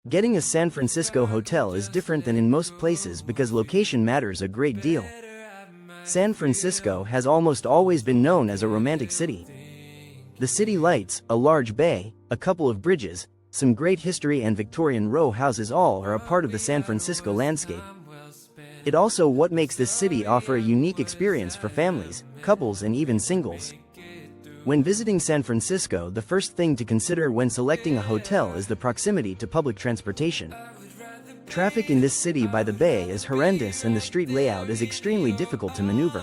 Getting a San Francisco hotel is different than in most places because location matters a great deal. San Francisco has almost always been known as a romantic city. The city lights, a large bay, a couple of bridges, some great history and Victorian row houses all are a part of the San Francisco landscape. It also what makes this city offer a unique experience for families, couples and even singles. When visiting San Francisco, the first thing to consider when selecting a hotel is the proximity to public transportation. Traffic in this city by the bay is horrendous and the street layout is extremely difficult to maneuver.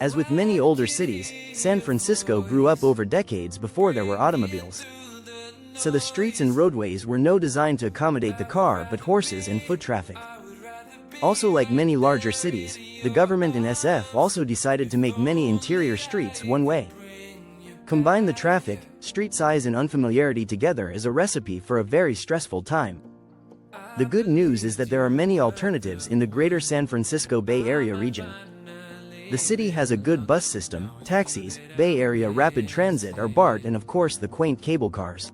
As with many older cities, San Francisco grew up over decades before there were automobiles. So the streets and roadways were no designed to accommodate the car but horses and foot traffic. Also, like many larger cities, the government in SF also decided to make many interior streets one way. Combine the traffic, street size and unfamiliarity together is a recipe for a very stressful time. The good news is that there are many alternatives in the greater San Francisco Bay Area region. The city has a good bus system, taxis, Bay Area rapid transit or BART and of course the quaint cable cars.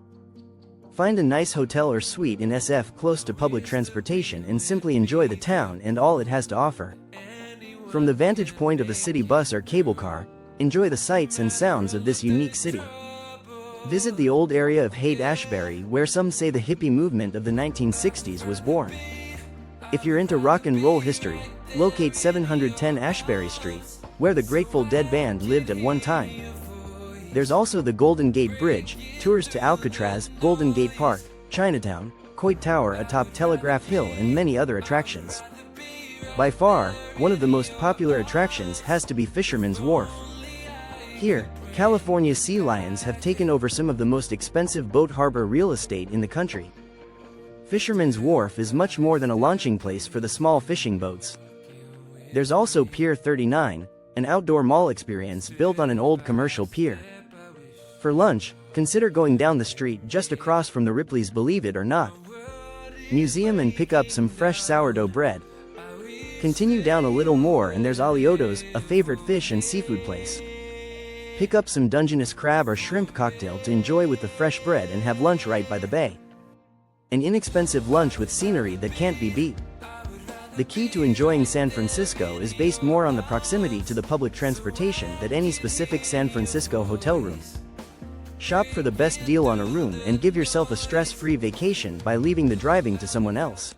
Find a nice hotel or suite in SF close to public transportation and simply enjoy the town and all it has to offer. From the vantage point of a city bus or cable car, enjoy the sights and sounds of this unique city. Visit the old area of Haight-Ashbury where some say the hippie movement of the 1960s was born. If you're into rock and roll history, locate 710 Ashbury Street, where the Grateful Dead band lived at one time. There's also the Golden Gate Bridge, tours to Alcatraz, Golden Gate Park, Chinatown, Coit Tower atop Telegraph Hill and many other attractions. By far, one of the most popular attractions has to be Fisherman's Wharf. Here, California sea lions have taken over some of the most expensive boat harbor real estate in the country. Fisherman's Wharf is much more than a launching place for the small fishing boats. There's also Pier 39, an outdoor mall experience built on an old commercial pier. For lunch, consider going down the street just across from the Ripley's Believe It or Not museum and pick up some fresh sourdough bread. Continue down a little more and there's Alioto's, a favorite fish and seafood place. Pick up some Dungeness crab or shrimp cocktail to enjoy with the fresh bread and have lunch right by the bay. An inexpensive lunch with scenery that can't be beat. The key to enjoying San Francisco is based more on the proximity to the public transportation than any specific San Francisco hotel room. Shop for the best deal on a room and give yourself a stress-free vacation by leaving the driving to someone else.